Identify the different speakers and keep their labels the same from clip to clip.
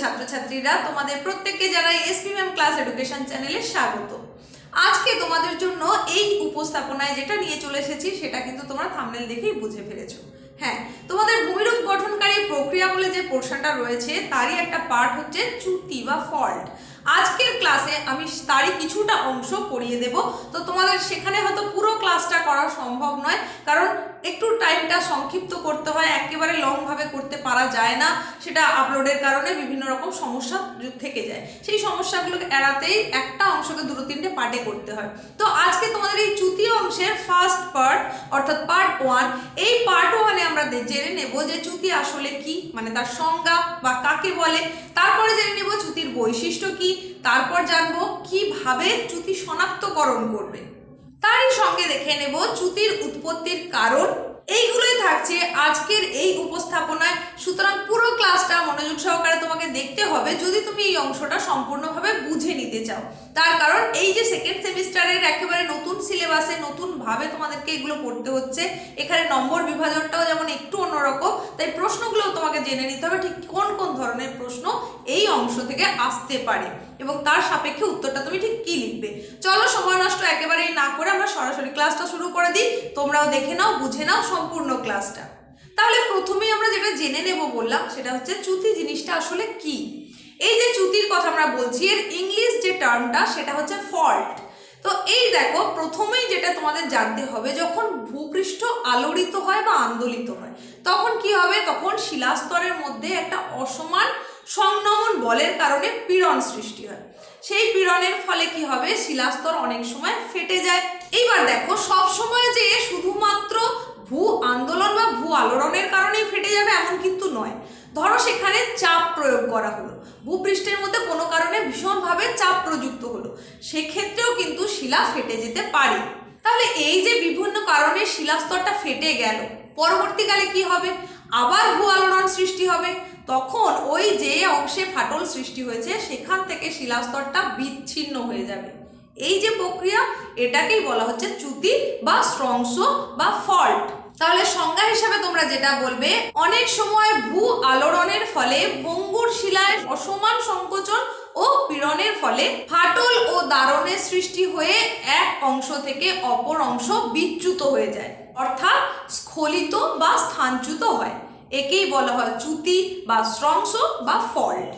Speaker 1: ছাত্রছাত্রীরা, তোমাদের প্রত্যেককে জানাই এসপি ম্যাম ক্লাস এডুকেশন চ্যানেলে স্বাগত। আজকে তোমাদের জন্য এই উপস্থাপনায় যেটা নিয়ে চলে এসেছি সেটা কিন্তু তোমরা থাম্বনেল দেখেই বুঝে ফেলেছো। হ্যাঁ, তোমাদের ভূমিরূপ গঠনকারী প্রক্রিয়া বলে যে পোর্শনটা রয়েছে তারই একটা পার্ট হচ্ছে চ্যুতি বা ফল্ট। আজকের ক্লাসে আমি তারই কিছুটা অংশ পড়িয়ে দেব। তো তোমাদের সেখানে হয়তো পুরো ক্লাসটা করা সম্ভব নয়, কারণ একটু টাইমটা সংক্ষিপ্ত করতে হয়, একেবারে লংভাবে করতে পারা যায় না, সেটা আপলোডের কারণে বিভিন্ন রকম সমস্যা থেকে যায়। সেই সমস্যাগুলোকে এড়াতেই একটা অংশকে দুটো তিনটে পার্টে করতে হয়। তো আজকে তোমাদের এই চ্যুতি অংশের ফার্স্ট পার্ট অর্থাৎ পার্ট 1, এই পার্ট 1-এ আমরা জেনে নেব যে চ্যুতি আসলে কি, মানে তার সংজ্ঞা বা কাকে বলে। তারপরে জেনে নেব চ্যুতির বৈশিষ্ট্য কি, তারপর জানবো কিভাবে চ্যুতি শনাক্তকরণ করবে। তারই সঙ্গে দেখে নেব চ্যুতির উৎপত্তির কারণ। এইগুলোই থাকছে আজকের এই উপস্থাপনায়। সুতরাং পুরো ক্লাসটা মনোযোগ সহকারে তোমাকে দেখতে হবে যদি তুমি এই অংশটা সম্পূর্ণভাবে বুঝে নিতে চাও। তার কারণ এই যে সেকেন্ড সেমিস্টারের একেবারে নতুন সিলেবাসে নতুনভাবে তোমাদেরকে এগুলো পড়তে হচ্ছে। এখানে নম্বর বিভাজনটাও যেমন একটু অন্যরকম, তাই প্রশ্নগুলোও তোমাকে জেনে নিতে হবে ঠিক কোন কোন ধরনের প্রশ্ন এই অংশ থেকে আসতে পারে এবং তার সাপেক্ষে উত্তরটা তুমি ঠিক কি লিখবে। চলো সময় নষ্ট একেবারেই না করে আমরা সরাসরি ক্লাসটা শুরু করে দিই। তোমরাও দেখে নাও, বুঝে নাও সম্পূর্ণ ক্লাসটা। তাহলে প্রথমেই আমরা যেটা জেনে নেব বললাম সেটা হচ্ছে চ্যুতি জিনিসটা আসলে কি। এই যে চ্যুতির কথা আমরা বলছি, এর ইংলিশ যে টার্মটা সেটা হচ্ছে ফল্ট। তো এই দেখো, প্রথমেই যেটা তোমাদের জানতে হবে, যখন ভূপৃষ্ঠ আলোড়িত হয় বা আন্দোলিত হয় তখন কি হবে, তখন শিলাস্তরের মধ্যে একটা অসমান সংনমন বলের কারণে পীড়ন সৃষ্টি হয়। সেই পীড়নের ফলে কি হবে, শিলাস্তর অনেক সময় ফেটে যায়। এইবার দেখো, সব সময় যে শুধুমাত্র ভূ আন্দোলন বা ভূ আলোড়নের কারণেই ফেটে যাবে এমন কিন্তু নয়। ধরো সেখানে চাপ প্রয়োগ করা হলো, ভূপৃষ্ঠের মধ্যে কোনো কারণে ভীষণভাবে চাপ প্রযুক্ত হলো, সেক্ষেত্রেও কিন্তু শিলা ফেটে যেতে পারে। তাহলে এই যে বিভিন্ন কারণে শিলাস্তরটা ফেটে গেল, পরবর্তীকালে কি হবে, আবার ভূ আলোড়ন সৃষ্টি হবে। তখন ওই যে অংশে ফাটল সৃষ্টি হয়েছে সেখান থেকে শিলাস্তরটা বিচ্ছিন্ন হয়ে যাবে। এই যে প্রক্রিয়া, এটাকেই বলা হচ্ছে চ্যুতি বা স্রংস বা ফল্ট। তাহলে সংজ্ঞা হিসাবে তোমরা যেটা বলবে, অনেক সময় ভূ আলোড়নের ফলে ভঙ্গুর শিলায় অসমান সংকোচন ও পীড়নের ফলে ফাটল ও দারণের সৃষ্টি হয়ে এক অংশ থেকে অপর অংশ বিচ্যুত হয়ে যায়, অর্থাৎ স্খলিত বা স্থানচ্যুত হয়। একেই বলা হয় চ্যুতি বা স্রংস বা ফল্ট।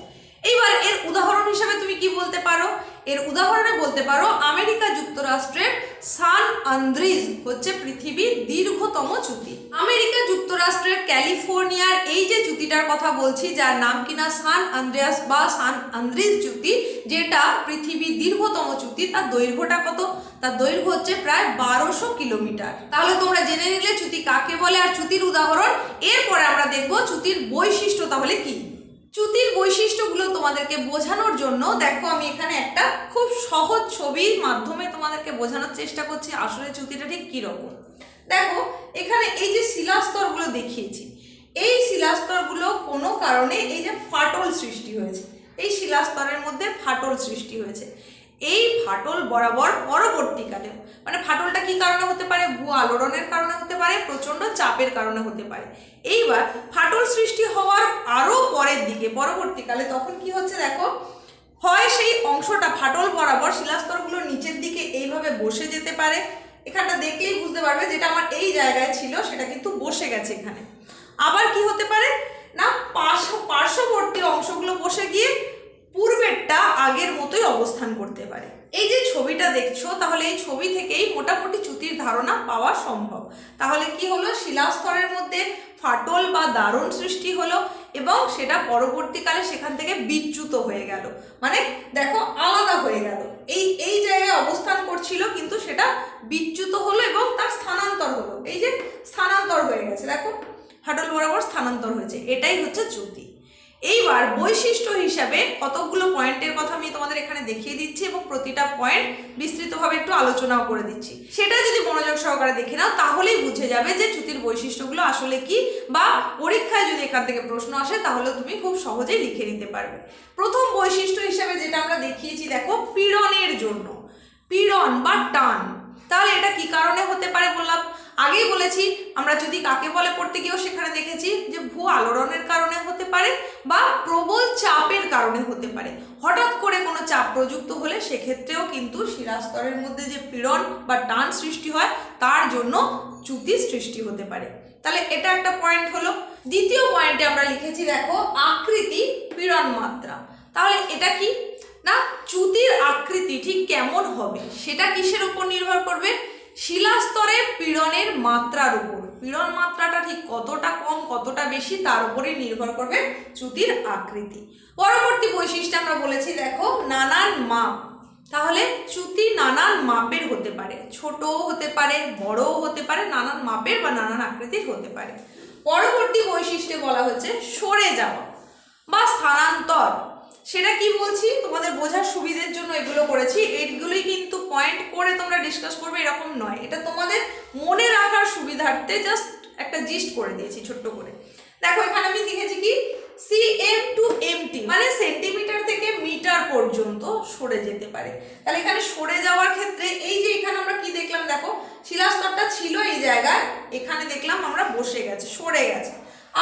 Speaker 1: এইবার এর উদাহরণ হিসাবে তুমি কি বলতে পারো, এর উদাহরণে বলতে পারো আমেরিকা যুক্তরাষ্ট্রের সান আন্দ্রিজ হচ্ছে পৃথিবীর দীর্ঘতম চ্যুতি। আমেরিকা যুক্তরাষ্ট্রের ক্যালিফোর্নিয়ার এই যে চ্যুতিটার কথা বলছি, যার নাম কিনা সান আন্দ্রেয়াস বা সান আন্দ্রিজ চ্যুতি, যেটা পৃথিবীর দীর্ঘতম চ্যুতি, তার দৈর্ঘ্যটা কত, তার দৈর্ঘ্য হচ্ছে প্রায় 1200 কিলোমিটার। তাহলে তোমরা জেনে নিলে চ্যুতি কাকে বলে আর চ্যুতির উদাহরণ। এরপরে আমরা দেখব চ্যুতির বৈশিষ্ট্য তাহলে কি। চ্যুতির বৈশিষ্ট্যগুলো তোমাদেরকে বোঝানোর জন্য দেখো, আমি এখানে একটা খুব সহজ ছবির মাধ্যমে তোমাদেরকে বোঝানোর চেষ্টা করছি আসলে চ্যুতিটা ঠিক কিরকম। দেখো এখানে এই যে শিলাস্তরগুলো দেখিয়েছি, এই শিলাস্তরগুলো কোনো কারণে এই যে ফাটল সৃষ্টি হয়েছে, এই শিলাস্তরের মধ্যে ফাটল সৃষ্টি হয়েছে। এই ফাটল বরাবর পরবর্তীকালে, মানে ফাটলটা কি কারণে হতে পারে, ভূ আলোড়নের কারণে হতে পারে, প্রচণ্ড চাপের কারণে হতে পারে। এইবার ফাটল সৃষ্টি হওয়ার আরও পরের দিকে পরবর্তীকালে তখন কি হচ্ছে দেখো, হয় সেই অংশটা ফাটল বরাবর শিলাস্তরগুলো নিচের দিকে এইভাবে বসে যেতে পারে। এখানটা দেখলেই বুঝতে পারবে যেটা আমার এই জায়গায় ছিল সেটা কিন্তু বসে গেছে এখানে। আবার কি হতে পারে না, পার্শ্ববর্তী অংশগুলো বসে গিয়ে পূর্বেরটা আগের মতোই অবস্থান করতে পারে। এই যে ছবিটা দেখছো, তাহলে এই ছবি থেকেই মোটামুটি চ্যুতির ধারণা পাওয়া সম্ভব। তাহলে কি হলো, শিলাস্তরের মধ্যে ফাটল বা দারণ সৃষ্টি হলো এবং সেটা পরবর্তীকালে সেখান থেকে বিচ্যুত হয়ে গেল, মানে দেখো আলাদা হয়ে গেল। এই জায়গায় অবস্থান করছিল কিন্তু সেটা বিচ্যুত হলো এবং তার স্থানান্তর হলো, এই যে স্থানান্তর হয়ে গেছে, দেখো ফাটল বরাবর স্থানান্তর হয়েছে, এটাই হচ্ছে চ্যুতি। এইবার বৈশিষ্ট্য হিসাবে কতগুলো পয়েন্টের কথা আমি তোমাদের এখানে দেখিয়ে দিচ্ছি এবং প্রতিটা পয়েন্ট বিস্তৃতভাবে একটু আলোচনাও করে দিচ্ছি। সেটা যদি মনোযোগ সহকারে দেখে নাও তাহলেই বুঝে যাবে যে চ্যুতির বৈশিষ্ট্যগুলো আসলে কি, বা পরীক্ষায় যদি এখান থেকে প্রশ্ন আসে তাহলে তুমি খুব সহজেই লিখে নিতে পারবে। প্রথম বৈশিষ্ট্য হিসাবে যেটা আমরা দেখিয়েছি দেখো, পীড়নের জন্য, পীড়ন বা টান। তাহলে এটা কি কারণে হতে পারে বললাম, আগেই বলেছি আমরা যদি কাকে বলে পড়তে গিয়েও সেখানে দেখেছি যে ভূ আলোড়নের কারণে হতে পারে বা প্রবল চাপের কারণে হতে পারে। হঠাৎ করে কোনো চাপ প্রযুক্ত হলে সেক্ষেত্রেও কিন্তু শিলাস্তরের মধ্যে যে পীড়ন বা টান সৃষ্টি হয় তার জন্য চ্যুতি সৃষ্টি হতে পারে। তাহলে এটা একটা পয়েন্ট হলো। দ্বিতীয় পয়েন্টে আমরা লিখেছি দেখো আকৃতি পীড়ন মাত্রা। তাহলে এটা কি না, চ্যুতির আকৃতি ঠিক কেমন হবে সেটা কিসের উপর নির্ভর করবে? শিলাস্তরে পীড়নের মাত্রার উপর। পীড়ন মাত্রাটা ঠিক কতটা কম কতটা বেশি তার উপরে নির্ভর করবে চ্যুতির আকৃতি। পরবর্তী বৈশিষ্ট্য আমরা বলেছি দেখো নানান মাপ। তাহলে চ্যুতি নানান মাপের হতে পারে, ছোটও হতে পারে, বড়ও হতে পারে, নানান মাপের বা নানান আকৃতির হতে পারে। পরবর্তী বৈশিষ্ট্যে বলা হচ্ছে সরে যাওয়া বা স্থানান্তর। সেটা কি বলছি তোমাদের বোঝার সুবিধের জন্য এগুলো করেছি, এইগুলোই কিন্তু পয়েন্ট করে তোমরা ডিসকাস করবে এরকম নয়, এটা তোমাদের মনে রাখার সুবিধার্থে জাস্ট একটা জিস্ট করে দিয়েছি ছোট্ট করে। দেখো এখানে আমি লিখেছি কি সিএম টু এমটি, মানে সেন্টিমিটার থেকে মিটার পর্যন্ত সরে যেতে পারে। তাহলে এখানে সরে যাওয়ার ক্ষেত্রে এই যে এখানে আমরা কি দেখলাম দেখো, শিলাস্তরটা ছিল এই জায়গায়, এখানে দেখলাম আমরা বসে গেছে, সরে গেছে।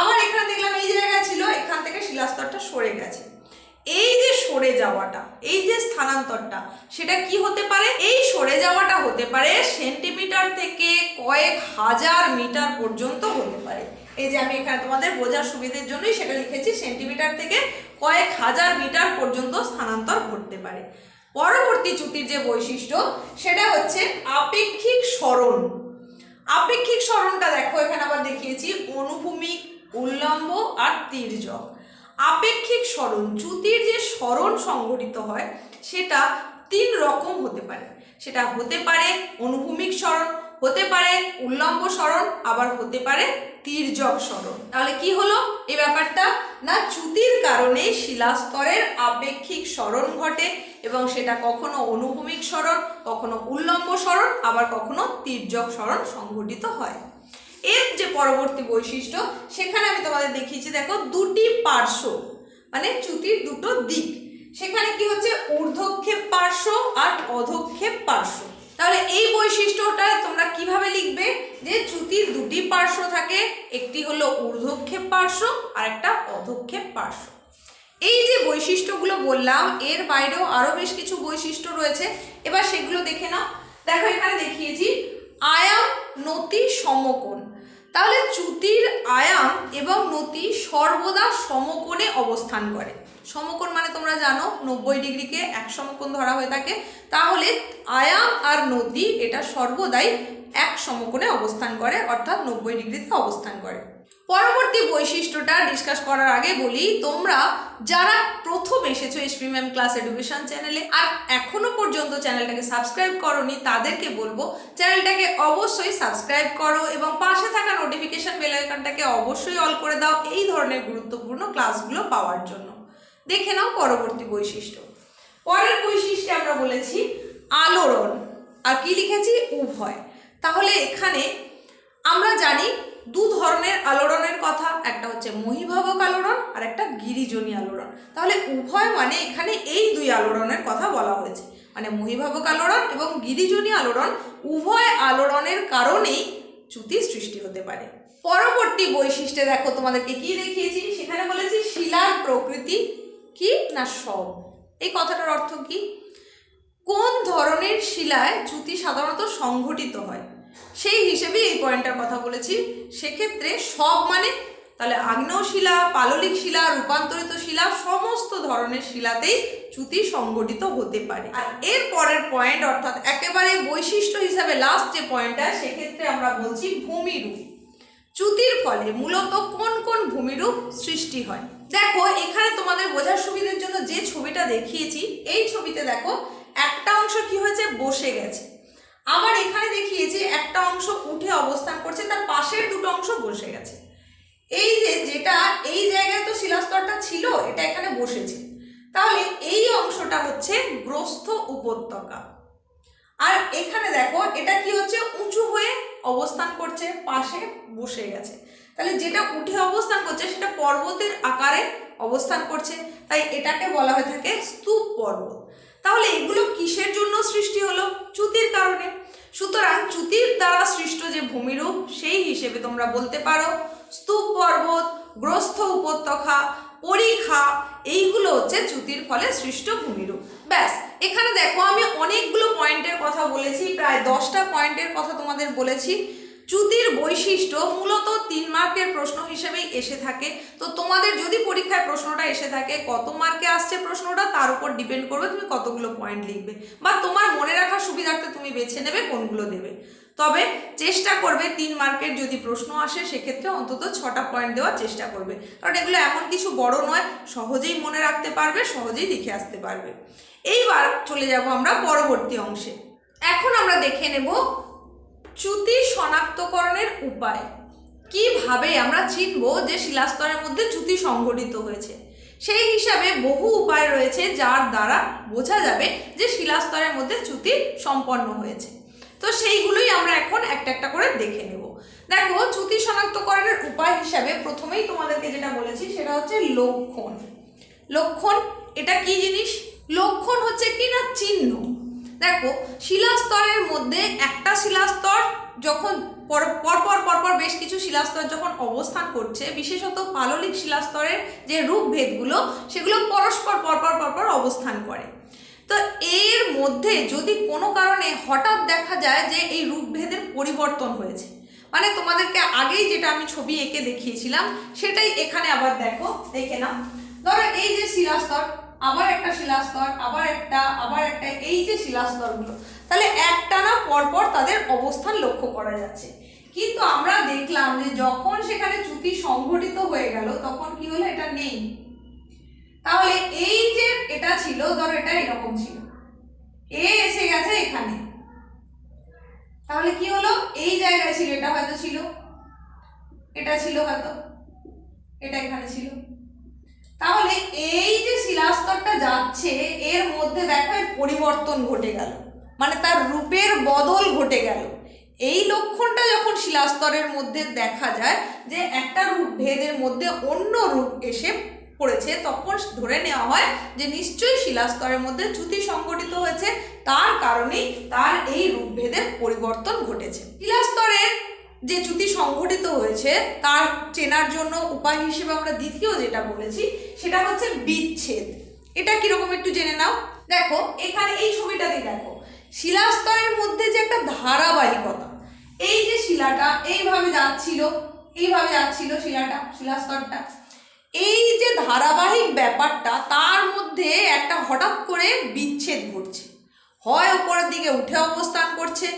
Speaker 1: আবার এখানে দেখলাম এই জায়গায় ছিল, এখান থেকে শিলাস্তরটা সরে গেছে। এই যে সরে যাওয়াটা, এই যে স্থানান্তরটা, সেটা কি হতে পারে? এই সরে যাওয়াটা হতে পারে সেন্টিমিটার থেকে কয়েক হাজার মিটার পর্যন্ত হতে পারে। এই যে আমি এখানে তোমাদের বোঝার সুবিধের জন্যই সেটা লিখেছি, সেন্টিমিটার থেকে কয়েক হাজার মিটার পর্যন্ত স্থানান্তর ঘটতে পারে। পরবর্তী চ্যুতির যে বৈশিষ্ট্য সেটা হচ্ছে আপেক্ষিক সরণ। আপেক্ষিক সরণটা দেখো এখানে আবার দেখিয়েছি অনুভূমিক, উল্লম্ব আর তির্যক। আপেক্ষিক সরণ, চ্যুতির যে সরণ সংঘটিত হয় সেটা তিন রকম হতে পারে। সেটা হতে পারে অনুভূমিক সরণ, হতে পারে উল্লম্ব সরণ, আবার হতে পারে তির্যক সরণ। তাহলে কি হলো এই ব্যাপারটা না, চ্যুতির কারণে শিলাস্তরের আপেক্ষিক সরণ ঘটে এবং সেটা কখনো অনুভূমিক সরণ, কখনো উল্লম্ব সরণ, আবার কখনো তির্যক সরণ সংঘটিত হয়। এর যে পরবর্তী বৈশিষ্ট্য সেখানে আমি তোমাদের দেখিয়েছি দেখো দুটি পার্শ্ব, মানে চ্যুতির দুটো দিক। সেখানে কি হচ্ছে ঊর্ধ্বক্ষেপ পার্শ্ব আর অধক্ষেপ পার্শ্ব। তাহলে এই বৈশিষ্ট্যটা তোমরা কিভাবে লিখবে যে চ্যুতির দুটি পার্শ্ব থাকে, একটি হলো ঊর্ধ্বক্ষেপ পার্শ্ব আর একটা অধক্ষেপ পার্শ্ব। এই যে বৈশিষ্ট্যগুলো বললাম এর বাইরেও আরো বেশ কিছু বৈশিষ্ট্য রয়েছে, এবার সেগুলো দেখে নাও। দেখো এখানে দেখিয়েছি আয়াম, নতি, সমকোণ। তাহলে চ্যুতির আয়াম এবং নতি সর্বদা সমকোণে অবস্থান করে। সমকোণ মানে তোমরা জানো 90 ডিগ্রিকে এক সমকোণ ধরা হয়ে থাকে। তাহলে আয়াম আর নতি এটা সর্বদাই এক সমকোণে অবস্থান করে, অর্থাৎ 90 ডিগ্রিতে অবস্থান করে। পরবর্তী বৈশিষ্ট্যটা ডিসকাস করার আগে বলি, তোমরা যারা প্রথম এসেছো এসপি ম্যাম ক্লাস এডুকেশন চ্যানেলে আর এখনো পর্যন্ত চ্যানেলটাকে সাবস্ক্রাইব করোনি, তাদেরকে বলবো চ্যানেলটাকে অবশ্যই সাবস্ক্রাইব করো এবং পাশে থাকা নোটিফিকেশন বেল আইকনটাকে অবশ্যই অল করে দাও এই ধরনের গুরুত্বপূর্ণ ক্লাসগুলো পাওয়ার জন্য। দেখে নাও পরবর্তী বৈশিষ্ট্য। পরের বৈশিষ্ট্যে আমরা বলেছি আলোড়ন, আর কি লিখেছি উভয়। তাহলে এখানে আমরা জানি দু ধরনের আলোড়নের কথা, একটা হচ্ছে মহীভাবক আলোড়ন আর একটা গিরিজনী আলোড়ন। তাহলে উভয় মানে এখানে এই দুই আলোড়নের কথা বলা হয়েছে, মানে মহীভাবক আলোড়ন এবং গিরিজনী আলোড়ন, উভয় আলোড়নের কারণেই চ্যুতি সৃষ্টি হতে পারে। পরবর্তী বৈশিষ্ট্যে দেখো তোমাদেরকে কি দেখিয়েছি, সেখানে বলেছি শিলার প্রকৃতি কি না সব। এই কথাটার অর্থ কি? কোন ধরনের শিলায় চ্যুতি সাধারণত সংঘটিত হয় সেই হিসেবে এই পয়েন্টটার কথা বলেছি। সেক্ষেত্রে সব মানে তাহলে আগ্নেয় শিলা, পাললিক শিলা, রূপান্তরিত শিলা, সমস্ত ধরনের শিলাতেই চ্যুতি সংঘটিত হতে পারে। আর এর পরের পয়েন্ট অর্থাৎ একেবারে বৈশিষ্ট্য হিসাবে লাস্ট যে পয়েন্টটা, সেক্ষেত্রে আমরা বলছি ভূমিরূপ। চ্যুতির ফলে মূলত কোন কোন ভূমিরূপ সৃষ্টি হয়। দেখো এখানে তোমাদের বোঝার সুবিধার জন্য যে ছবিটা দেখিয়েছি, এই ছবিতে দেখো একটা অংশ কি হয়েছে বসে গেছে, আবার এখানে দেখিয়েছি একটা অংশ উঠে অবস্থান করছে, তার পাশের দুটো অংশ বসে গেছে। এই যে যেটা এই জায়গায় তো শিলাস্তরটা ছিল, এটা এখানে বসেছে, তাহলে এই অংশটা হচ্ছে গ্রস্থ উপত্যকা। আর এখানে দেখো এটা কি হচ্ছে উঁচু হয়ে অবস্থান করছে, পাশে বসে গেছে। তাহলে যেটা উঠে অবস্থান করছে সেটা পর্বতের আকারে অবস্থান করছে, তাই এটাকে বলা হয়ে থাকে স্তূপ পর্বত। তাহলে এগুলো কিসের জন্য সৃষ্টি হলো? চ্যুতির কারণে। সুতরাং চ্যুতির দ্বারা সৃষ্ট যে ভূমিরূপ সেই হিসেবে তোমরা বলতে পারো স্তূপ পর্বত, গ্রস্থ উপত্যকা, পরিখা, এইগুলো হচ্ছে চ্যুতির ফলে সৃষ্ট ভূমিরূপ। ব্যাস, এখানে দেখো আমি অনেকগুলো পয়েন্টের কথা বলেছি, প্রায় 10টা পয়েন্টের কথা তোমাদের বলেছি। চ্যুতির বৈশিষ্ট্য মূলত 3 মার্কের প্রশ্ন হিসেবেই এসে থাকে। তো তোমাদের যদি পরীক্ষায় প্রশ্নটা এসে থাকে, কত মার্কে আসছে প্রশ্নটা তার উপর ডিপেন্ড করবে তুমি কতগুলো পয়েন্ট লিখবে, বা তোমার মনে রাখার সুবিধার্থে তুমি বেছে নেবে কোনগুলো দেবে। তবে চেষ্টা করবে 3 মার্কের যদি প্রশ্ন আসে সেক্ষেত্রে অন্তত 6টা পয়েন্ট দেওয়ার চেষ্টা করবে, কারণ এগুলো এমন কিছু বড় নয়, সহজেই মনে রাখতে পারবে, সহজেই লিখে আসতে পারবে। এইবার চলে যাব আমরা পরবর্তী অংশে। এখন আমরা দেখে নেব চ্যুতি শনাক্তকরণের উপায়। কিভাবে আমরা চিনব যে শিলাস্তরের মধ্যে চ্যুতি সংঘটিত হয়েছে। সেই হিসাবে বহু উপায় রয়েছে যার দ্বারা বোঝা যাবে যে শিলাস্তরের মধ্যে চ্যুতি সম্পন্ন হয়েছে। তো সেইগুলোই আমরা এখন একটা একটা করে দেখে নেব। দেখো, চ্যুতি শনাক্তকরণের উপায় হিসাবে প্রথমেই তোমাদেরকে যেটা বলেছি সেটা হচ্ছে লক্ষণ। লক্ষণ এটা কি জিনিস? লক্ষণ হচ্ছে কি না চিহ্ন। দেখো, শিলাস্তরের মধ্যে একটা শিলাস্তর যখন পরপর বেশ কিছু শিলাস্তর যখন অবস্থান করছে, বিশেষত পাললিক শিলাস্তরের যে রূপভেদগুলো সেগুলো পরপর অবস্থান করে। তো এর মধ্যে যদি কোনো কারণে হঠাৎ দেখা যায় যে এই রূপভেদের পরিবর্তন হয়েছে, মানে তোমাদেরকে আগেই যেটা আমি ছবি এঁকে দেখিয়েছিলাম সেটাই এখানে আবার দেখে নাও। ধরো এই যে শিলাস্তর, আবার একটা শিলাস্তর, আবার একটা, এই যে শিলাস্তরগুলো, তাহলে একটানা পরপর তাদের অবস্থান লক্ষ্য করা যাচ্ছে। কিন্তু আমরা দেখলাম যে যখন সেখানে চ্যুতি সংঘটিত হয়ে গেল তখন কি হলো, এটা নেই। তাহলে এই যে এটা ছিল, ধরো এটা এরকম ছিল, এ এসে গেছে এখানে, তাহলে কি হলো, এই জায়গায় ছিল, এটা হয়তো ছিল, এটা ছিল হয়তো, এটা এখানে ছিল। তাহলে এই যে শিলাস্তরটা যাচ্ছে এর মধ্যে দেখো এর পরিবর্তন ঘটে গেল, মানে তার রূপের বদল ঘটে গেল। এই লক্ষণটা যখন শিলাস্তরের মধ্যে দেখা যায় যে একটা রূপ ভেদের মধ্যে অন্য রূপ এসে পড়েছে, তখন ধরে নেওয়া হয় যে নিশ্চয়ই শিলাস্তরের মধ্যে চ্যুতি সংঘটিত হয়েছে, তার কারণেই তার এই রূপভেদের পরিবর্তন ঘটেছে। শিলাস্তরের যে চ্যুতি সংঘটিত হয়েছে তার চেনার জন্য উপায় হিসেবে আমরা দ্বিতীয় যেটা বলেছি সেটা হচ্ছে বিচ্ছেদ। এটা কিরকম একটু জেনে নাও। দেখো, এখানে এই ছবিটাতে দেখো শিলাস্তরের মধ্যে যে একটা ধারাবাহিকতা, এই যে শিলাটা এইভাবে যাচ্ছিল শিলাস্তরটা, এই যে ধারাবাহিক ব্যাপারটা, তার মধ্যে একটা হঠাৎ করে বিচ্ছেদ ঘটছে। হয় উপরের দিকে উঠে অবস্থান করছে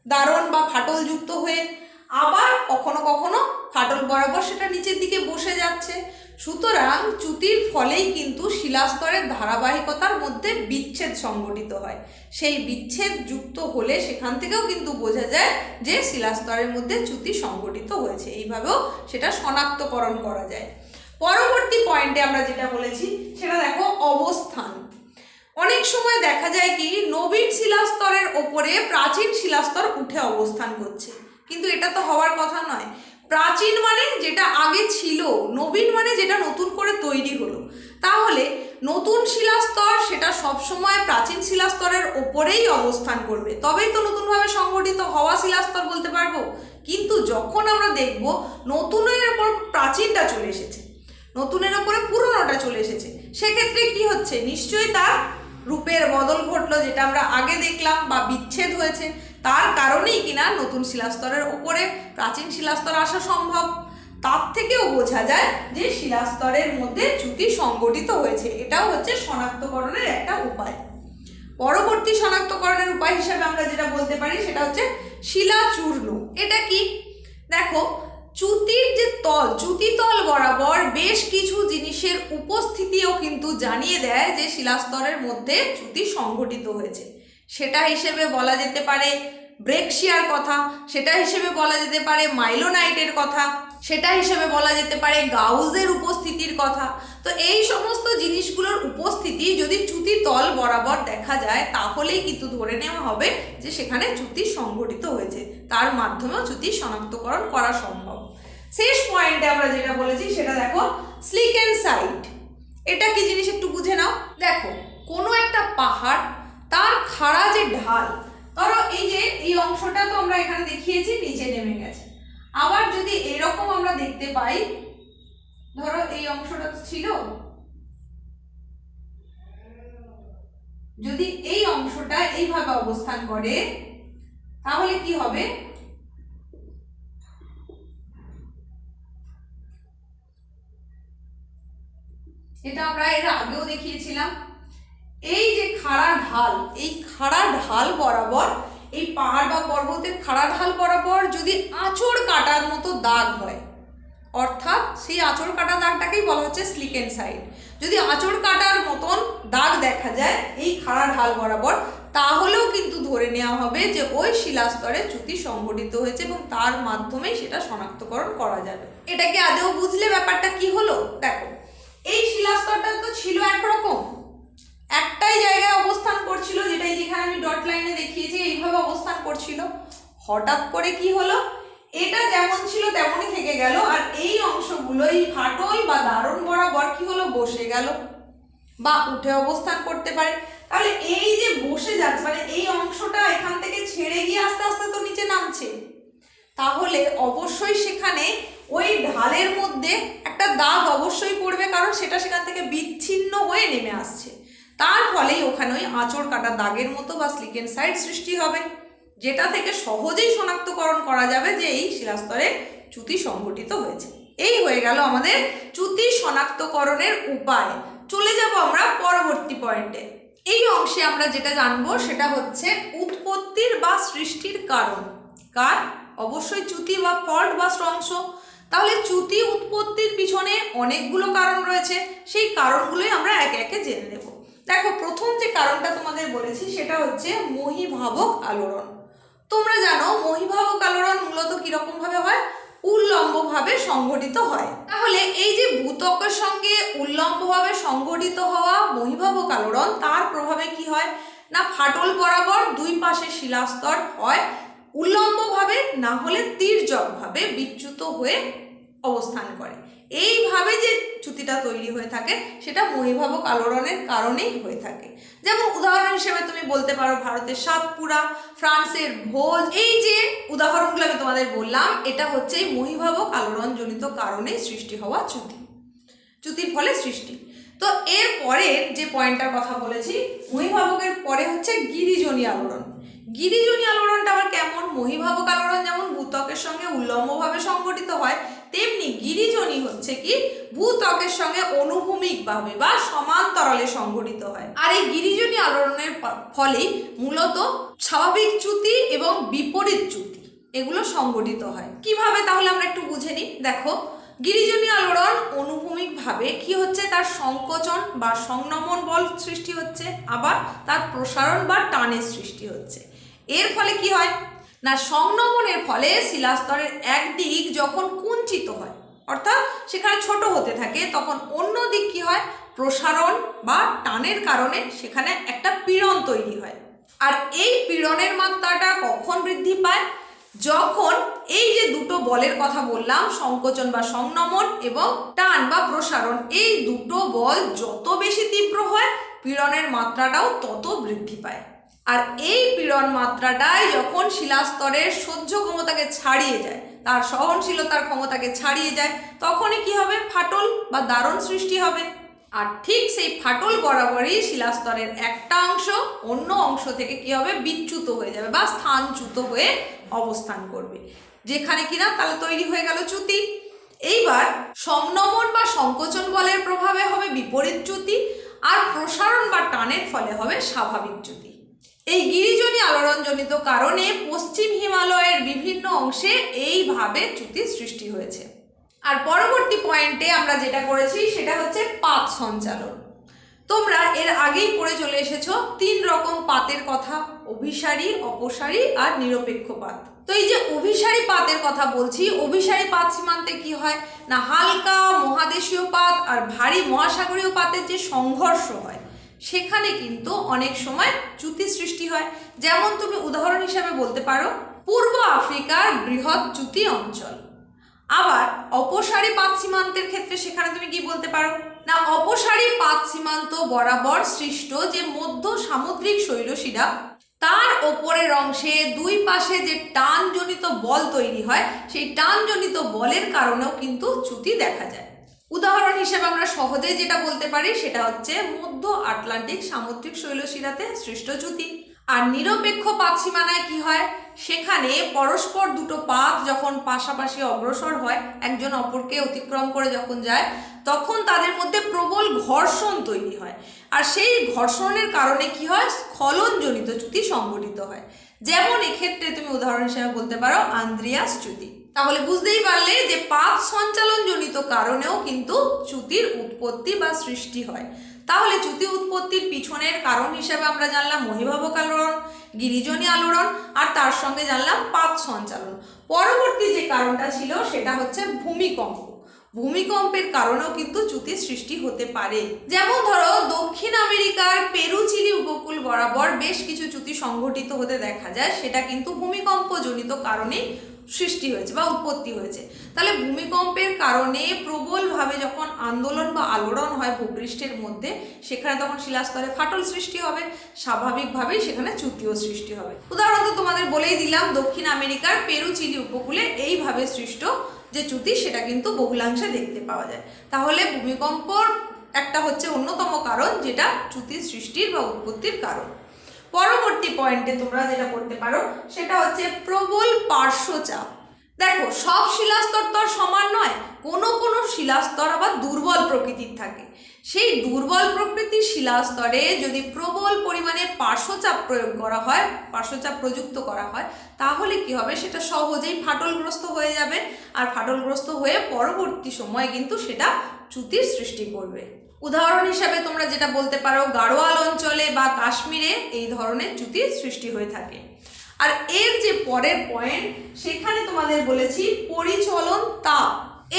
Speaker 1: দারণ বা ফাটল যুক্ত হয়ে, আবার কখনো কখনো ফাটল বরাবর সেটা নিচের দিকে বসে যাচ্ছে। সুতরাং চ্যুতির ফলেই কিন্তু শিলাস্তরের ধারাবাহিকতার মধ্যে বিচ্ছেদ সংঘটিত হয়। সেই বিচ্ছেদ যুক্ত হলে সেখান থেকেও কিন্তু বোঝা যায় যে শিলাস্তরের মধ্যে চ্যুতি সংঘটিত হয়েছে। এইভাবেও সেটা শনাক্তকরণ করা যায়। পরবর্তী পয়েন্টে আমরা যেটা বলেছি সেটা দেখো অবস্থান। অনেক সময় দেখা যায় কি নবীন শিলাস্তরের ওপরে প্রাচীন শিলাস্তর উঠে অবস্থান করছে, কিন্তু এটা তো হওয়ার কথা নয়। প্রাচীন মানে যেটা আগে ছিল, নবীন মানে যেটা নতুন করে তৈরি হলো। তাহলে নতুন শিলাস্তর সেটা সবসময় প্রাচীন শিলাস্তরের ওপরেই অবস্থান করবে, তবেই তো নতুনভাবে সংগঠিত হওয়া শিলাস্তর বলতে পারবো। কিন্তু যখন আমরা দেখব নতুনের ওপর প্রাচীনটা চলে এসেছে, নতুনের ওপরে পুরনোটা চলে এসেছে, সেক্ষেত্রে কি হচ্ছে, নিশ্চয়ই তার রূপের বদল ঘটলো, যেটা আমরা আগে দেখলাম, বা বিচ্ছেদ হয়েছে। তার কারণেই কিনা নতুন শিলাস্তরের ওপরে প্রাচীন শিলাস্তর আসা সম্ভব। তার থেকেও বোঝা যায় যে শিলাস্তরের মধ্যে চ্যুতি সংঘটিত হয়েছে। এটাও হচ্ছে শনাক্তকরণের একটা উপায়। পরবর্তী শনাক্তকরণের উপায় হিসেবে আমরা যেটা বলতে পারি সেটা হচ্ছে শিলাচূর্ণ। এটা কি? দেখো, চ্যুতির যে তল, চ্যুতিতল বরাবর বেশ কিছু জিনিসের উপস্থিতিও কিন্তু জানিয়ে দেয় যে শিলাস্তরের মধ্যে চ্যুতি সংঘটিত হয়েছে। সেটা হিসেবে বলা যেতে পারে ব্রেকশিয়ার কথা, সেটা হিসেবে বলা যেতে পারে মাইলোনাইটের কথা, সেটা হিসেবে বলা যেতে পারে গাউজের উপস্থিতির কথা। তো এই সমস্ত জিনিসগুলোর উপস্থিতি যদি চ্যুতিতল বরাবর দেখা যায় তাহলেই কিন্তু ধরে নেওয়া হবে যে সেখানে চ্যুতি সংঘটিত হয়েছে, তার মাধ্যমেও চ্যুতি শনাক্তকরণ করা সম্ভব। শেষ পয়েন্টে আমরা যেটা বলেছি সেটা দেখো স্লিকেন সাইট। এটা কি জিনিস একটু বুঝে নাও। দেখো, কোনো একটা পাহাড়, তার খাড়া যে ঢাল, ধরো এই যে এই অংশ দেখতে পাই, ধরো এই অংশটা ছিল, যদি এই অংশটা এইভাবে অবস্থান করে তাহলে কি হবে, এটা আমরা এর আগেও দেখিয়েছিলাম। এই যে খাড়া ঢাল, এই খাড়া ঢাল বরাবর, এই পাহাড় বা পর্বতের খাড়া ঢাল বরাবর যদি আঁচড় কাটার মতো দাগ হয়, অর্থাৎ সেই আঁচড় কাটা দাগটাকেই বলা হচ্ছে স্লিকেন সাইড। যদি আঁচড় কাটার মতন দাগ দেখা যায় এই খাড়া ঢাল বরাবর, তাহলেও কিন্তু ধরে নেওয়া হবে যে ওই শিলাস্তরে চ্যুতি সংঘটিত হয়েছে এবং তার মাধ্যমেই সেটা শনাক্তকরণ করা যাবে। এটাকে আদৌ বুঝলে ব্যাপারটা কি হলো? দেখো, এই শিলাস্তরটা তো ছিল একরকম, একটাই জায়গায় অবস্থান করছিল, যেটাই যেখানে আমি ডট লাইনে দেখিয়েছি এইভাবে অবস্থান করছিল। হঠাৎ করে কি হলো, এটা যেমন ছিল তেমনই থেকে গেল, আর এই অংশগুলো এই ফাটল বা দারণ বরাবর কি হলো, বসে গেল বা উঠে অবস্থান করতে পারে। তাহলে এই যে বসে যাচ্ছে, মানে এই অংশটা এখান থেকে ছেড়ে গিয়ে আস্তে আস্তে তো নিচে নামছে, তাহলে অবশ্যই সেখানে ওই ঢালের মধ্যে একটা দাগ অবশ্যই পড়বে, কারণ সেটা সেখান থেকে বিচ্ছিন্ন হয়ে নেমে আসছে। তার ফলেই ওখানে ওই আঁচড় কাটা দাগের মতো বা স্লিকেন সাইড সৃষ্টি হবে, যেটা থেকে সহজেই শনাক্তকরণ করা যাবে যে এই শিলাস্তরে চ্যুতি সংঘটিত হয়েছে। এই হয়ে গেল আমাদের চ্যুতি শনাক্তকরণের উপায়। চলে যাব আমরা পরবর্তী পয়েন্টে। এই অংশে আমরা যেটা জানবো সেটা হচ্ছে উৎপত্তির বা সৃষ্টির কারণ। কার? অবশ্যই চ্যুতি বা ফল্ট বা স্ট্রংস। তাহলে চ্যুতি উৎপত্তির পিছনে অনেকগুলো কারণ রয়েছে, সেই কারণগুলোই আমরা একে একে জেনে নেব। দেখো, প্রথম যে কারণটা তোমাদের বলেছি সেটা হচ্ছে মহীভাবক আলোড়ন। তোমরা জানো মহীভাবক আলোড়ন মূলত কিরকম ভাবে হয়? উল্লম্বভাবে সংঘটিত হয়। তাহলে এই যে ভূত্বকের সঙ্গে উল্লম্বভাবে সংঘটিত হওয়া মহীভাবক আলোড়ন, তার প্রভাবে কি হয় না, ফাটল বরাবর দুই পাশে শিলাস্তর হয় উল্লম্বভাবে, না হলে তির্যকভাবে বিচ্যুত হয়ে অবস্থান করে। এইভাবে যে চ্যুতিটা তৈরি হয়ে থাকে সেটা মহীভাবক আলোড়নের কারণেই হয়ে থাকে। যেমন উদাহরণ হিসেবে তুমি বলতে পারো ভারতের সাতপুরা, ফ্রান্সের ভোজ। এই যে উদাহরণগুলো আমি তোমাদের বললাম, এটা হচ্ছে এই মহীভাবক আলোড়ন জনিত কারণে সৃষ্টি হওয়া চ্যুতি, চ্যুতির ফলে সৃষ্টি। তো এর পরের যে পয়েন্টটার কথা বলেছি, মহীভাবকের পরে হচ্ছে গিরিজনী আলোড়ন। গিরিজনী আলোড়নটা আবার কেমন? মহীভাবক আলোড়ন যেমন ভূত্বকের সঙ্গে উল্লম্বভাবে সংঘটিত হয়, তেমনি গিরিজনী হচ্ছে কি ভূত্বকের সঙ্গে অনুভূমিকভাবে বা সমান্তরালে সংঘটিত হয়। আর এই গিরিজনী আলোড়নের ফলেই মূলত স্বাভাবিক চ্যুতি এবং বিপরীত চ্যুতি এগুলো সংঘটিত হয়। কিভাবে তাহলে আমরা একটু বুঝে নিই। দেখো, গিরিজনী আলোড়ন অনুভূমিকভাবে কি হচ্ছে, তার সংকোচন বা সংনমন বল সৃষ্টি হচ্ছে, আবার তার প্রসারণ বা টানের সৃষ্টি হচ্ছে। এর ফলে কি হয় না, সংনমনের ফলে শিলাস্তরের একদিক যখন কুঞ্চিত হয়, অর্থাৎ সেখানে ছোট হতে থাকে, তখন অন্য দিক কি হয়, প্রসারণ বা টানের কারণে সেখানে একটা পীড়ন তৈরি হয়। আর এই পীড়নের মাত্রাটা কখন বৃদ্ধি পায়? যখন এই যে দুটো বলের কথা বললাম, সংকোচন বা সংনমন এবং টান বা প্রসারণ, এই দুটো বল যত বেশি তীব্র হয় পীড়নের মাত্রাটাও তত বৃদ্ধি পায়। আর এই পীড়ন মাত্রাটাই যখন শিলাস্তরের সহ্য ক্ষমতাকে ছাড়িয়ে যায়, তার সহনশীলতার ক্ষমতাকে ছাড়িয়ে যায়, তখনই কি হবে, ফাটল বা দারণ সৃষ্টি হবে। আর ঠিক সেই ফাটল বরাবরই শিলাস্তরের একটা অংশ অন্য অংশ থেকে কি হবে, বিচ্যুত হয়ে যাবে বা স্থানচ্যুত হয়ে অবস্থান করবে, যেখানে কিনা তাহলে তৈরি হয়ে গেল চ্যুতি। এইবার সংনমন বা সংকোচন বলের প্রভাবে হবে বিপরীত চ্যুতি, আর প্রসারণ বা টানের ফলে হবে স্বাভাবিক চ্যুতি। এই গিরিজনী আলোড়নজনিত কারণে পশ্চিম হিমালয়ের বিভিন্ন অংশে এইভাবে চ্যুতির সৃষ্টি হয়েছে। আর পরবর্তী পয়েন্টে আমরা যেটা করেছি সেটা হচ্ছে পাত সঞ্চালন। তোমরা এর আগেই পড়ে চলে এসেছো 3 রকম পাতের কথা, অভিসারী, অপসারী আর নিরপেক্ষ পাত। তো এই যে অভিসারী পাতের কথা বলছি, অভিসারী পাত সীমান্তে কি হয় না, হালকা মহাদেশীয় পাত আর ভারী মহাসাগরীয় পাতের যে সংঘর্ষ হয় সেখানে কিন্তু অনেক সময় চ্যুতি সৃষ্টি হয়। যেমন তুমি উদাহরণ হিসাবে বলতে পারো পূর্ব আফ্রিকার বৃহৎ চ্যুতি অঞ্চল। আবার অপসারী পাত সীমান্তের ক্ষেত্রে সেখানে তুমি কি বলতে পারো না, অপসারী পাত সীমান্ত বরাবর সৃষ্ট যে মধ্য সামুদ্রিক শৈলশিরা তার ওপরের অংশে দুই পাশে যে টানজনিত বল তৈরি হয়, সেই টানজনিত বলের কারণেও কিন্তু চ্যুতি দেখা যায়। উদাহরণ হিসেবে আমরা সহজে যেটা বলতে পারি সেটা হচ্ছে মধ্য আটলান্টিক সামুদ্রিক শৈলশিরাতে সৃষ্ট চ্যুতি। আর নিরপেক্ষ পাতসীমানায় কি হয়, সেখানে পরস্পর দুটো পাত যখন পাশাপাশি অগ্রসর হয়, একজন অপরকে অতিক্রম করে যখন যায়, তখন তাদের মধ্যে প্রবল ঘর্ষণ তৈরি হয়। আর সেই ঘর্ষণের কারণে কি হয়, স্খলনজনিত চ্যুতি সংঘটিত হয়। যেমন এক্ষেত্রে তুমি উদাহরণ হিসেবে বলতে পারো আন্দ্রিয়াস চ্যুতি। তাহলে বুঝতেই পারলে যে পাত সঞ্চালনজনিত কারণেও কিন্তু চ্যুতির উৎপত্তি বা সৃষ্টি হয়। তাহলে চ্যুতি উৎপত্তির পিছনের কারণ হিসেবে আমরা জানলাম মহীভাবক আলোড়ন, গিরিজনী আলোড়ন, আর তার সঙ্গে জানলাম পাত সঞ্চালন। পরবর্তী যে কারণটা ছিল সেটা হচ্ছে ভূমিকম্প। ভূমিকম্পের কারণেও কিন্তু চ্যুতির সৃষ্টি হতে পারে। যেমন ধরো দক্ষিণ আমেরিকার পেরু চিলি উপকূল বরাবর বেশ কিছু চ্যুতি সংঘটিত হতে দেখা যায়, সেটা কিন্তু ভূমিকম্পজনিত কারণে সৃষ্টি হয়েছে বা উৎপত্তি হয়েছে। তাহলে ভূমিকম্পের কারণে প্রবলভাবে যখন আন্দোলন বা আলোড়ন হয় ভূপৃষ্ঠের মধ্যে, সেখানে তখন শিলাস্তরে ফাটল সৃষ্টি হবে, স্বাভাবিকভাবেই সেখানে চ্যুতিও সৃষ্টি হবে। উদাহরণত তোমাদের বলেই দিলাম, দক্ষিণ আমেরিকার পেরু চিলি উপকূলে এইভাবে সৃষ্ট যে চ্যুতি সেটা কিন্তু বহুলাংশে দেখতে পাওয়া যায়। তাহলে ভূমিকম্পর একটা হচ্ছে অন্যতম কারণ যেটা চ্যুতির সৃষ্টির বা উৎপত্তির কারণ। পরবর্তী পয়েন্টে তোমরা যেটা করতে পারো সেটা হচ্ছে প্রবল পার্শ্বচাপ। দেখো, সব শিলাস্তর তো আর সমান নয়, কোনো কোনো শিলাস্তর আবার দুর্বল প্রকৃতির থাকে। সেই দুর্বল প্রকৃতির শিলাস্তরে যদি প্রবল পরিমাণে পার্শ্বচাপ প্রয়োগ করা হয়, পার্শ্বচাপ প্রযুক্ত করা হয়, তাহলে কি হবে, সেটা সহজেই ফাটলগ্রস্ত হয়ে যাবে। আর ফাটলগ্রস্ত হয়ে পরবর্তী সময়ে কিন্তু সেটা চ্যুতির সৃষ্টি করবে। উদাহরণ হিসাবে তোমরা যেটা বলতে পারো, গাড়োয়াল অঞ্চলে বা কাশ্মীরে এই ধরনের চ্যুতির সৃষ্টি হয়ে থাকে। আর এর যে পরের পয়েন্ট, সেখানে তোমাদের বলেছি পরিচলন তাপ।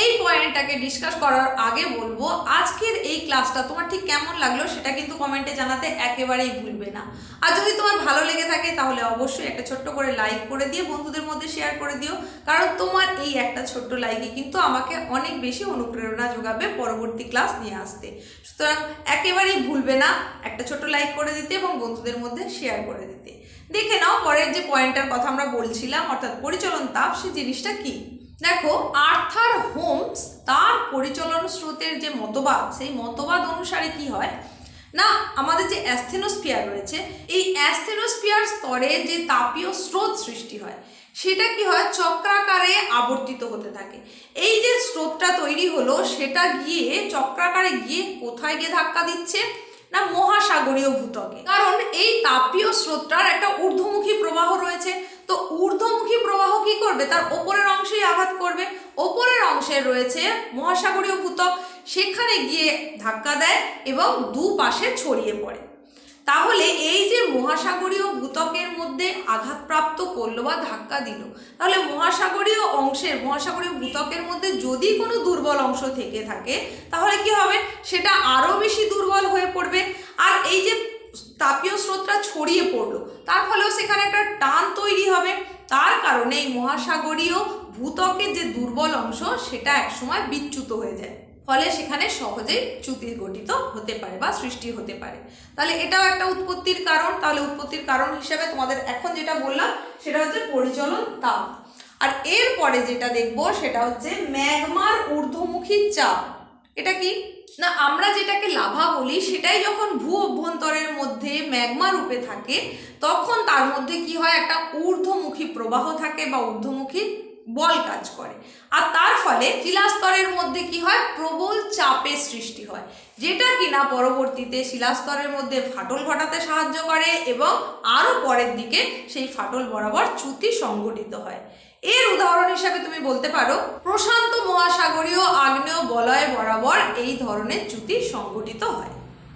Speaker 1: এই পয়েন্টটাকে ডিসকাস করার আগে বলবো, আজকের এই ক্লাসটা তোমার ঠিক কেমন লাগলো সেটা কিন্তু কমেন্টে জানাতে একেবারেই ভুলবে না। আর যদি তোমার ভালো লেগে থাকে তাহলে অবশ্যই একটা ছোট্ট করে লাইক করে দিয়ে বন্ধুদের মধ্যে শেয়ার করে দিও, কারণ তোমার এই একটা ছোট্ট লাইকই কিন্তু আমাকে অনেক বেশি অনুপ্রেরণা যোগাবে পরবর্তী ক্লাস নিয়ে আসতে। সুতরাং একেবারেই ভুলবে না একটা ছোট্ট লাইক করে দিতে এবং বন্ধুদের মধ্যে শেয়ার করে দিতে। দেখে নাও পরের যে পয়েন্টটার কথা আমরা বলছিলাম, অর্থাৎ পরিচলন তাপ, সেই জিনিসটা কি। দেখো, আর্থার হোমস তার পরিচলন স্রোতের যে মতবাদ, সেই মতবাদ অনুসারে কি হয় না, আমাদের যে অ্যাস্থেনোস্ফিয়ার রয়েছে, এই অ্যাস্থেনোস্ফিয়ার স্তরে যে তাপীয় স্রোত সৃষ্টি হয়, সেটা কি হয়, চক্রাকারে আবর্তিত হতে থাকে। এই যে স্রোতটা তৈরি হলো, সেটা গিয়ে চক্রাকারে গিয়ে কোথায় গিয়ে ধাক্কা দিচ্ছে না, মহাসাগরীয় ভূত্বকে। কারণ এই তাপীয় স্রোতটার একটা ঊর্ধ্বমুখী প্রবাহ রয়েছে। তো ঊর্ধ্বমুখী প্রবাহ কি করবে, তার ওপরের অংশেই আঘাত করবে। ওপরের অংশে রয়েছে মহাসাগরীয় ভূত্বক, সেখানে গিয়ে ধাক্কা দেয় এবং দুপাশে ছড়িয়ে পড়ে। তাহলে এই যে মহাসাগরীয় ভূত্বকের মধ্যে আঘাতপ্রাপ্ত করলো বা ধাক্কা দিল, তাহলে মহাসাগরীয় অংশের, মহাসাগরীয় ভূত্বকের মধ্যে যদি কোনো দুর্বল অংশ থেকে থাকে, তাহলে কি হবে, সেটা আরও বেশি দুর্বল হয়ে পড়বে। আর এই যে তাপীয় স্রোতটা ছড়িয়ে পড়লো, তার ফলেও সেখানে একটা টান তৈরি হবে। তার কারণে এই মহাসাগরীয় ভূত্বকের যে দুর্বল অংশ, সেটা একসময় বিচ্যুত হয়ে যায়, ফলে সেখানে সহজেই চ্যুতি গঠিত হতে পারে বা সৃষ্টি হতে পারে। তাহলে এটাও একটা উৎপত্তির কারণ। তাহলে উৎপত্তির কারণ হিসেবে তোমাদের এখন যেটা বললাম সেটা হচ্ছে পরিচলন তাপ। আর এরপরে যেটা দেখব সেটা হচ্ছে ম্যাগমার ঊর্ধ্বমুখী চাপ। এটা কি না, আমরা যেটাকে লাভা বলি, সেটাই যখন ভূ অভ্যন্তরের মধ্যে ম্যাগমা রূপে থাকে, তখন তার মধ্যে কি হয়, একটা ঊর্ধ্বমুখী প্রবাহ থাকে বা ঊর্ধ্বমুখী বল কাজ করে। আর তার ফলে শিলাস্তরের মধ্যে কি হয়, প্রবল চাপের সৃষ্টি হয়, যেটা কিনা পরবর্তীতে শিলাস্তরের মধ্যে ফাটল ঘটাতে সাহায্য করে এবং আরও পরের দিকে সেই ফাটল বরাবর চ্যুতি সংঘটিত হয়। এর উদাহরণ হিসাবে তুমি বলতে পারো, প্রশান্ত মহাসাগরীয় আগ্নেয় বলয় বরাবর এই ধরনের চ্যুতি সংঘটিত হয়।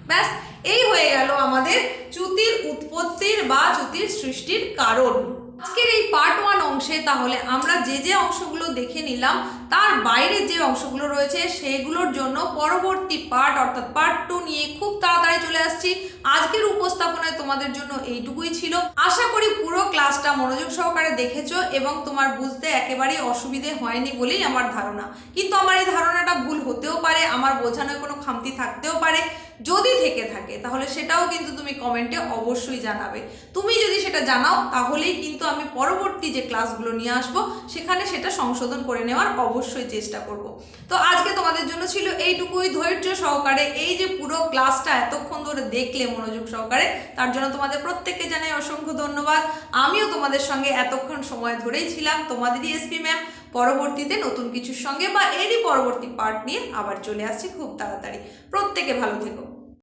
Speaker 1: ব্যাস, এই হয়ে গেল আমাদের চ্যুতির উৎপত্তির বা চ্যুতির সৃষ্টির কারণ। আজকের এই পার্ট 1 অংশে তাহলে আমরা যে যে অংশগুলো দেখে নিলাম, তার বাইরে যে অংশগুলো রয়েছে সেগুলোর জন্য পরবর্তী পার্ট অর্থাৎ পার্ট 2 নিয়ে খুব তাড়াতাড়ি চলে আসছি। আজকের উপস্থাপনায় তোমাদের জন্য এইটুকুই ছিল। আশা করি পুরো ক্লাসটা মনোযোগ সহকারে দেখেছো এবং তোমার বুঝতে একেবারেই অসুবিধে হয়নি বলেই আমার ধারণা। কিন্তু আমার এই ধারণাটা ভুল হতেও পারে, আমার বোঝানোয় কোনো খামতি থাকতেও পারে। যদি থেকে থাকে তাহলে সেটাও কিন্তু তুমি কমেন্টে অবশ্যই জানাবে। তুমি যদি সেটা জানাও তাহলেই কিন্তু আমি পরবর্তী যে ক্লাসগুলো নিয়ে আসবো সেখানে সেটা সংশোধন করে নেওয়ার অবশ্যই চেষ্টা করব। তো আজকে তোমাদের জন্য ছিল এইটুকুই। ধৈর্য সহকারে এই যে পুরো ক্লাসটা এতক্ষণ ধরে দেখলে মনোযোগ সহকারে, তার জন্য তোমাদের প্রত্যেককে জানাই অসংখ্য ধন্যবাদ। আমিও তোমাদের সঙ্গে এতক্ষণ সময় ধরেই ছিলাম, তোমাদেরই এসপি ম্যাম। পরবর্তীতে নতুন কিছুর সঙ্গে বা এরই পরবর্তী পার্ট নিয়ে আবার চলে আসছি খুব তাড়াতাড়ি। প্রত্যেকে ভালো থেকো।